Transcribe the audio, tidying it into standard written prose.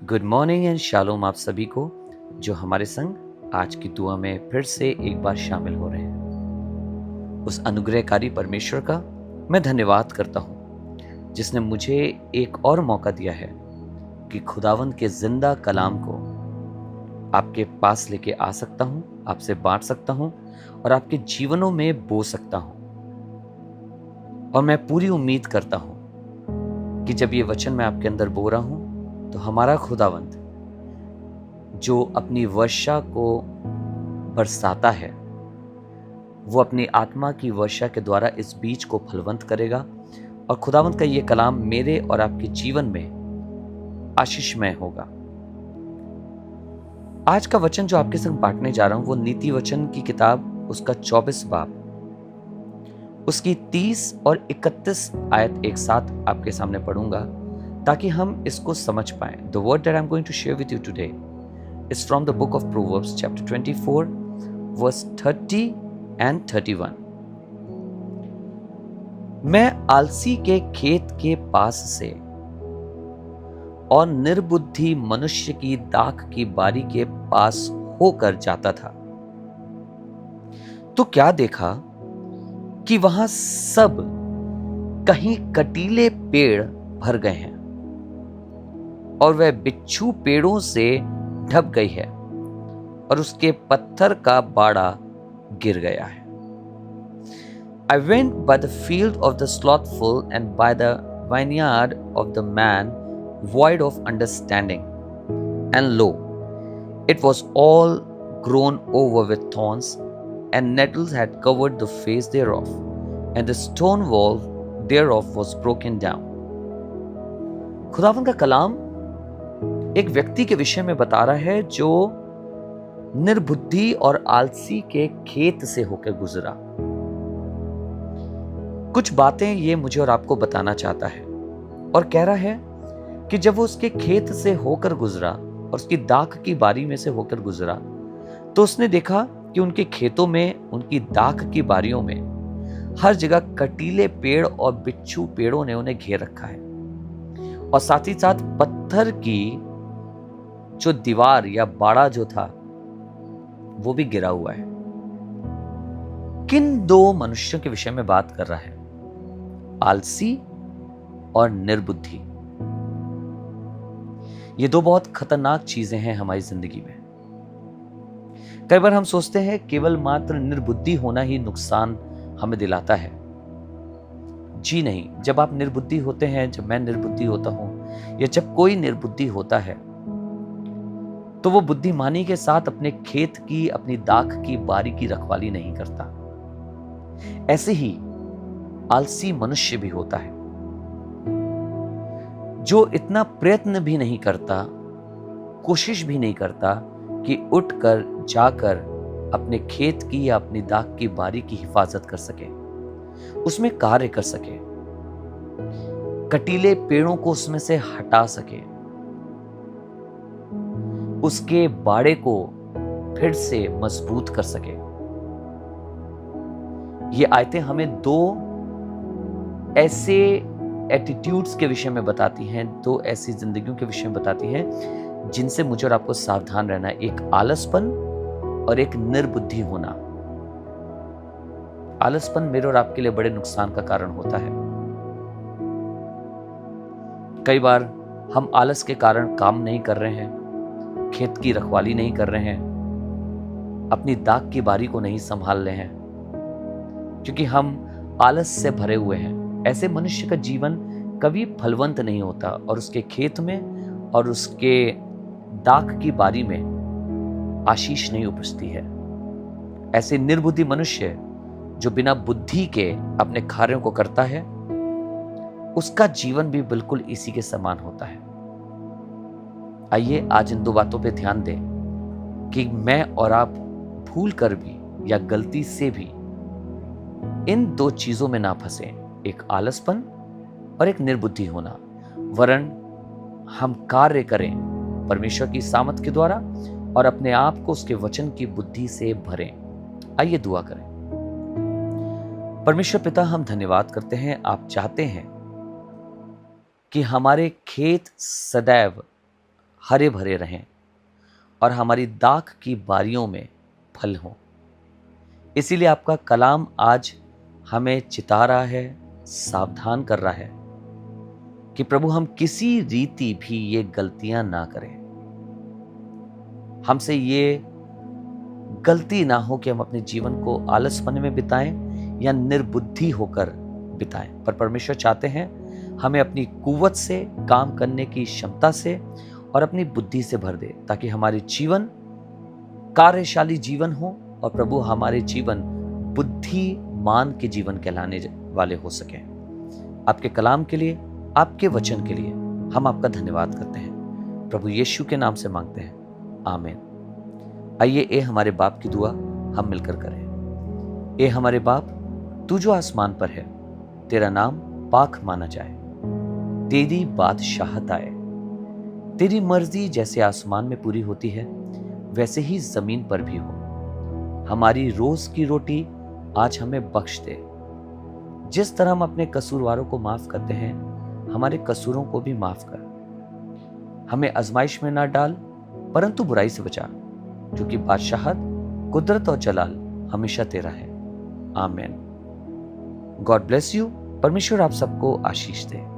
Good morning and shalom आप सभी को जो हमारे संग आज की दुआ में फिर से एक बार शामिल हो रहे हैं। उस अनुग्रहकारी परमेश्वर का मैं धन्यवाद करता हूँ जिसने मुझे एक और मौका दिया है कि खुदावंद के जिंदा कलाम को आपके पास लेके आ सकता हूँ, आपसे बांट सकता हूँ और आपके जीवनों में बो सकता हूँ। और मैं पूरी उम्मीद करता हूँ कि जब ये वचन मैं आपके अंदर बो रहा हूँ तो हमारा खुदावंद जो अपनी वर्षा को बरसाता है वो अपनी आत्मा की वर्षा के द्वारा इस बीज को फलवंत करेगा और खुदावंद का ये कलाम मेरे और आपके जीवन में आशीषमय होगा। आज का वचन जो आपके संग बांटने जा रहा हूं वो नीति वचन की किताब उसका 24 बाब उसकी 30 और 31 आयत एक साथ आपके सामने पढ़ूंगा ताकि हम इसको समझ पाए। The word that I am going to share with you today is from the book of Proverbs chapter 24 verse 30 and 31। मैं आलसी के खेत के पास से और निर्बुद्धि मनुष्य की दाख की बारी के पास होकर जाता था तो क्या देखा कि वहां सब कहीं कटीले पेड़ भर गए हैं और वह बिच्छू पेड़ों से ढप गई है और उसके पत्थर का बाड़ा गिर गया है। I went by the field of the slothful and by the vineyard of the man void of understanding, and lo, it was all grown over with thorns, and nettles had covered the face thereof, and the stone wall thereof was broken down. खुदावंद का कलाम एक व्यक्ति के विषय में बता रहा है जो निर्बुद्धि और आलसी के खेत से होकर गुजरा। कुछ बातें ये मुझे और आपको बताना चाहता है और कह रहा है कि जब वो उसके खेत से होकर गुजरा और उसकी दाख की बारी में से होकर गुजरा तो उसने देखा कि उनके खेतों में, उनकी दाख की बारियों में हर जगह कटीले पेड़ और बिच्छू पेड़ों ने उन्हें घेर रखा है और साथ ही साथ पत्थर की जो दीवार या बाड़ा जो था वो भी गिरा हुआ है। किन दो मनुष्यों के विषय में बात कर रहा है? आलसी और निर्बुद्धि। ये दो बहुत खतरनाक चीजें हैं हमारी जिंदगी में। कई बार हम सोचते हैं केवल मात्र निर्बुद्धि होना ही नुकसान हमें दिलाता है। जी नहीं, जब आप निर्बुद्धि होते हैं, जब मैं निर्बुद्धि होता हूं या जब कोई निर्बुद्धि होता है तो वो बुद्धिमानी के साथ अपने खेत की, अपनी दाख की बारी की रखवाली नहीं करता। ऐसे ही आलसी मनुष्य भी होता है जो इतना प्रयत्न भी नहीं करता, कोशिश भी नहीं करता कि उठकर जाकर अपने खेत की या अपनी दाख की बारी की हिफाजत कर सके, उसमें कार्य कर सके, कटीले पेड़ों को उसमें से हटा सके, उसके बाड़े को फिर से मजबूत कर सके। ये आयतें हमें दो ऐसे एटीट्यूड्स के विषय में बताती हैं, दो ऐसी जिंदगियों के विषय में बताती हैं जिनसे मुझे और आपको सावधान रहना है। एक आलसपन और एक निर्बुद्धि होना। आलसपन मेरे और आपके लिए बड़े नुकसान का कारण होता है। कई बार हम आलस के कारण काम नहीं कर रहे हैं, खेत की रखवाली नहीं कर रहे हैं, अपनी दाख की बारी को नहीं संभाल रहे हैं क्योंकि हम आलस से भरे हुए हैं। ऐसे मनुष्य का जीवन कभी फलवंत नहीं होता और उसके खेत में और उसके दाख की बारी में आशीष नहीं उपजती है। ऐसे निर्बुद्धि मनुष्य जो बिना बुद्धि के अपने कार्यों को करता है उसका जीवन भी बिल्कुल इसी के समान होता है। आइए आज इन दो बातों पे ध्यान दें कि मैं और आप भूल कर भी या गलती से भी इन दो चीजों में ना फंसे, एक आलसपन और एक निर्बुद्धि होना, वरन हम कार्य करें परमेश्वर की सामर्थ के द्वारा और अपने आप को उसके वचन की बुद्धि से भरें। आइए दुआ करें। परमेश्वर पिता, हम धन्यवाद करते हैं, आप चाहते हैं कि हमारे खेत सदैव हरे भरे रहें और हमारी दाख की बारियों में फल हों। इसीलिए आपका कलाम आज हमें चिता रहा है, सावधान कर रहा है कि प्रभु हम किसी रीति भी ये गलतियां ना करें। हमसे ये गलती ना हो कि हम अपने जीवन को आलसपन में बिताएं या निर्बुद्धि होकर बिताएं, पर परमेश्वर चाहते हैं हमें अपनी कुव्वत से, काम करने की क्षमता से और अपनी बुद्धि से भर दे, ताकि हमारे जीवन कार्यशाली जीवन हो और प्रभु हमारे जीवन बुद्धिमान के जीवन कहलाने वाले हो सके। आपके कलाम के लिए, आपके वचन के लिए हम आपका धन्यवाद करते हैं। प्रभु यीशु के नाम से मांगते हैं, आमीन। आइए ए हमारे बाप की दुआ हम मिलकर करें। ए हमारे बाप, तू जो आसमान पर है, तेरा नाम पाक माना जाए, तेरी बादशाहत आए, तेरी मर्जी जैसे आसमान में पूरी होती है वैसे ही जमीन पर भी हो। हमारी रोज की रोटी आज हमें बख्श दे। जिस तरह हम अपने कसूरवारों को माफ करते हैं, हमारे कसूरों को भी माफ कर। हमें आजमाइश में ना डाल, परंतु बुराई से बचा, क्योंकि बादशाहत, कुदरत और जलाल हमेशा तेरा है। आमीन। God bless you. परमेश्वर आप सबको आशीष दे।